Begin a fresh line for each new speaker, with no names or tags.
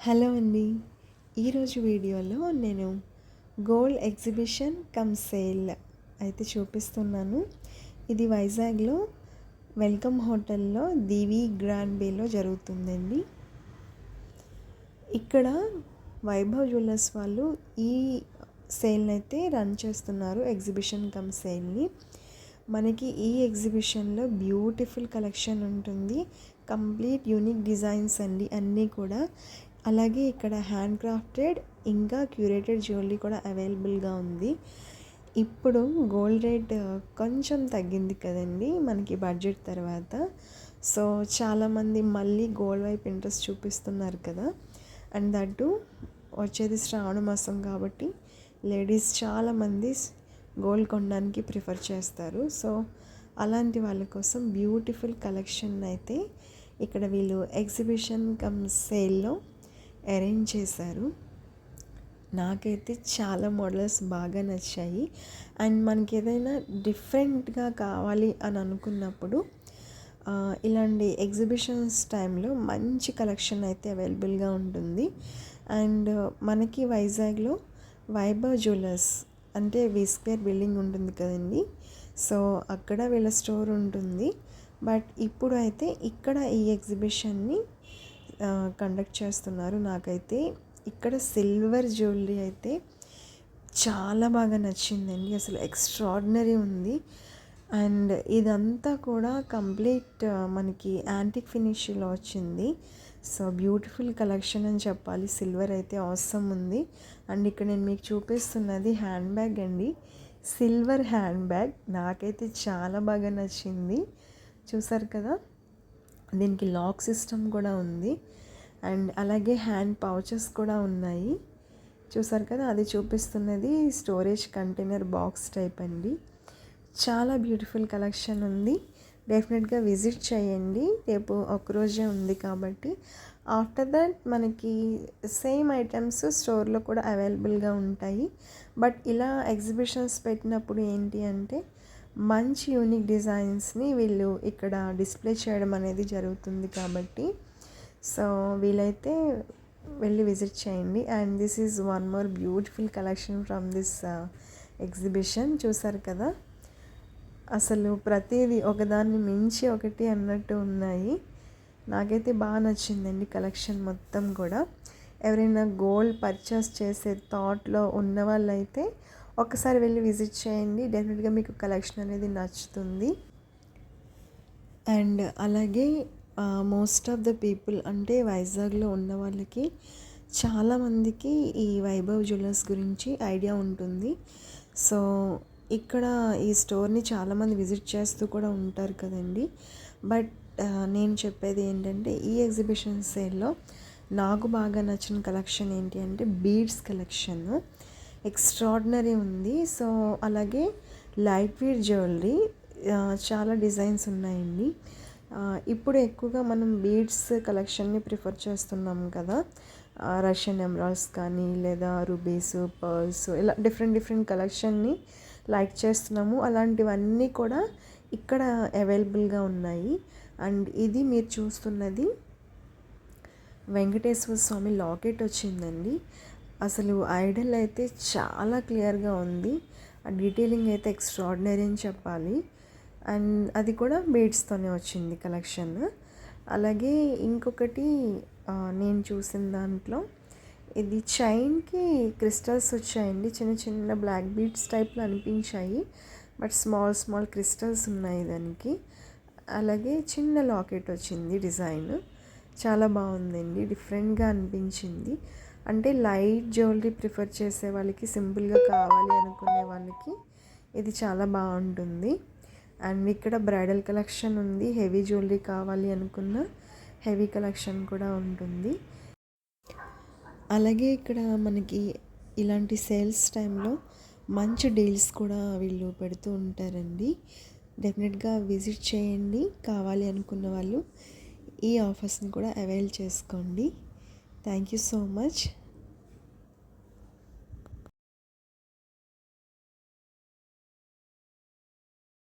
Hello అండి. ఈరోజు వీడియోలో నేను గోల్డ్ ఎగ్జిబిషన్ కమ్ సేల్ అయితే చూపిస్తున్నాను. ఇది వైజాగ్లో వెల్కమ్ హోటల్లో దివి గ్రాండ్ బేలో జరుగుతుందండి. ఇక్కడ వైభవ్ జ్యువెలర్స్ వాళ్ళు ఈ సేల్ని అయితే రన్ చేస్తున్నారు, ఎగ్జిబిషన్ కమ్ సేల్ని. మనకి ఈ ఎగ్జిబిషన్లో బ్యూటిఫుల్ కలెక్షన్ ఉంటుంది, కంప్లీట్ యూనిక్ డిజైన్స్ అండి అన్నీ కూడా. అలాగే ఇక్కడ హ్యాండ్ క్రాఫ్టెడ్ ఇంకా క్యూరేటెడ్ జ్యువెలరీ కూడా అవైలబుల్గా ఉంది. ఇప్పుడు గోల్డ్ రేట్ కొంచెం తగ్గింది కదండి మనకి బడ్జెట్ తర్వాత. సో చాలామంది మళ్ళీ గోల్డ్ వైపు ఇంట్రెస్ట్ చూపిస్తున్నారు కదా. అండ్ దట్టు వచ్చేది శ్రావణ మాసం కాబట్టి లేడీస్ చాలామంది గోల్డ్ కొనడానికి ప్రిఫర్ చేస్తారు. సో అలాంటి వాళ్ళ కోసం బ్యూటిఫుల్ కలెక్షన్ అయితే ఇక్కడ వీళ్ళు ఎగ్జిబిషన్ కమ్ సేల్లో అరేంజ్ చేశారు. నాకైతే చాలా మోడల్స్ బాగా నచ్చాయి. అండ్ మనకి ఏదైనా డిఫరెంట్గా కావాలి అని అనుకున్నప్పుడు ఇలాంటి ఎగ్జిబిషన్స్ టైంలో మంచి కలెక్షన్ అయితే అవైలబుల్గా ఉంటుంది. అండ్ మనకి వైజాగ్లో వైభవ్ జ్యువెలర్స్ అంటే వి2 బిల్డింగ్ ఉంటుంది కదండి. సో అక్కడ వీళ్ళ స్టోర్ ఉంటుంది. బట్ ఇప్పుడు అయితే ఇక్కడ ఈ ఎగ్జిబిషన్ని కండక్ట్ చేస్తున్నారు. నాకైతే ఇక్కడ సిల్వర్ జ్యువెలరీ అయితే చాలా బాగా నచ్చిందండి, అసలు ఎక్స్ట్రాడినరీ ఉంది. అండ్ ఇదంతా కూడా కంప్లీట్ మనకి యాంటిక్ ఫినిష్లో వచ్చింది. సో బ్యూటిఫుల్ కలెక్షన్ అని చెప్పాలి. సిల్వర్ అయితే ఆసమ్ ఉంది. అండ్ ఇక్కడ నేను మీకు చూపిస్తున్నది హ్యాండ్ బ్యాగ్ అండి, సిల్వర్ హ్యాండ్ బ్యాగ్. నాకైతే చాలా బాగా నచ్చింది. చూసారు కదా, దీనికి లాక్ సిస్టమ్ కూడా ఉంది. అండ్ అలాగే హ్యాండ్ పౌచెస్ కూడా ఉన్నాయి. చూసారు కదా, అది చూపిస్తున్నది స్టోరేజ్ కంటైనర్ బాక్స్ టైప్ అండి. చాలా బ్యూటిఫుల్ కలెక్షన్ ఉంది. డెఫినెట్గా విజిట్ చేయండి. రేపు ఒకరోజే ఉంది కాబట్టి. ఆఫ్టర్ దట్ మనకి సేమ్ ఐటమ్స్ స్టోర్లో కూడా అవైలబుల్గా ఉంటాయి. బట్ ఇలా ఎగ్జిబిషన్స్ పెట్టినప్పుడు ఏంటి అంటే మంచి యూనిక్ డిజైన్స్ని వీళ్ళు ఇక్కడ డిస్ప్లే చేయడం అనేది జరుగుతుంది కాబట్టి సో వీలైతే వెళ్ళి విజిట్ చేయండి. And this is one more beautiful collection from this exhibition. చూసారు కదా, అసలు ప్రతిదీ ఒకదాన్ని మించి ఒకటి అన్నట్టు ఉన్నాయి. నాకైతే బాగా నచ్చిందండి కలెక్షన్ మొత్తం కూడా. ఎవరైనా గోల్డ్ పర్చేస్ చేసే థాట్లో ఉన్న వాళ్ళైతే ఒకసారి వెళ్ళి విజిట్ చేయండి. డెఫినెట్గా మీకు కలెక్షన్ అనేది నచ్చుతుంది. అండ్ అలాగే మోస్ట్ ఆఫ్ ద పీపుల్ అంటే వైజాగ్లో ఉన్న వాళ్ళకి చాలామందికి ఈ వైభవ్ జ్యువెలర్స్ గురించి ఐడియా ఉంటుంది. సో ఇక్కడ ఈ స్టోర్ని చాలామంది విజిట్ చేస్తూ కూడా ఉంటారు కదండి. బట్ నేను చెప్పేది ఏంటంటే ఈ ఎగ్జిబిషన్ సేల్లో నాకు బాగా నచ్చిన కలెక్షన్ ఏంటి అంటే బీడ్స్ కలెక్షన్ ఎక్స్ట్రాడినరీ ఉంది. సో అలాగే లైట్ వెయిట్ జ్యువెలరీ చాలా డిజైన్స్ ఉన్నాయండి. ఇప్పుడు ఎక్కువగా మనం బీడ్స్ కలెక్షన్ని ప్రిఫర్ చేస్తున్నాం కదా. రష్యన్ ఎమరాల్డ్స్ కానీ లేదా రూబీస్, పర్ల్స్, ఇలా డిఫరెంట్ కలెక్షన్ని లైక్ చేస్తున్నాము. అలాంటివన్నీ కూడా ఇక్కడ అవైలబుల్గా ఉన్నాయి. అండ్ ఇది మీరు చూస్తున్నది వెంకటేశ్వర స్వామి లాకెట్ వచ్చిందండి. అసలు ఐడల్ అయితే చాలా క్లియర్గా ఉంది. ఆ డీటెయిలింగ్ అయితే ఎక్స్ట్రాడినరీ అని చెప్పాలి. అండ్ అది కూడా బీడ్స్తోనే వచ్చింది కలెక్షన్. అలాగే ఇంకొకటి నేను చూసిన దాంట్లో ఇది చైన్కి క్రిస్టల్స్ వచ్చాయండి. చిన్న బ్లాక్ బీడ్స్ టైప్లో అనిపించాయి, బట్ స్మాల్ క్రిస్టల్స్ ఉన్నాయి దానికి. అలాగే చిన్న లాకెట్ వచ్చింది, డిజైన్ చాలా బాగుందండి, డిఫరెంట్గా అనిపించింది. అంటే లైట్ జ్యువెలరీ ప్రిఫర్ చేసే వాళ్ళకి, సింపుల్గా కావాలి అనుకునే వాళ్ళకి ఇది చాలా బాగుంటుంది. అండ్ ఇక్కడ బ్రైడల్ కలెక్షన్ ఉంది. హెవీ జ్యువెలరీ కావాలి అనుకున్న హెవీ కలెక్షన్ కూడా ఉంటుంది. అలాగే ఇక్కడ మనకి ఇలాంటి సేల్స్ టైంలో మంచి డీల్స్ కూడా వీళ్ళు పెడుతూ ఉంటారండి. డెఫినెట్గా విజిట్ చేయండి. కావాలి అనుకున్న వాళ్ళు ఈ ఆఫర్స్ని కూడా అవైల్ చేసుకోండి. Thank you so much.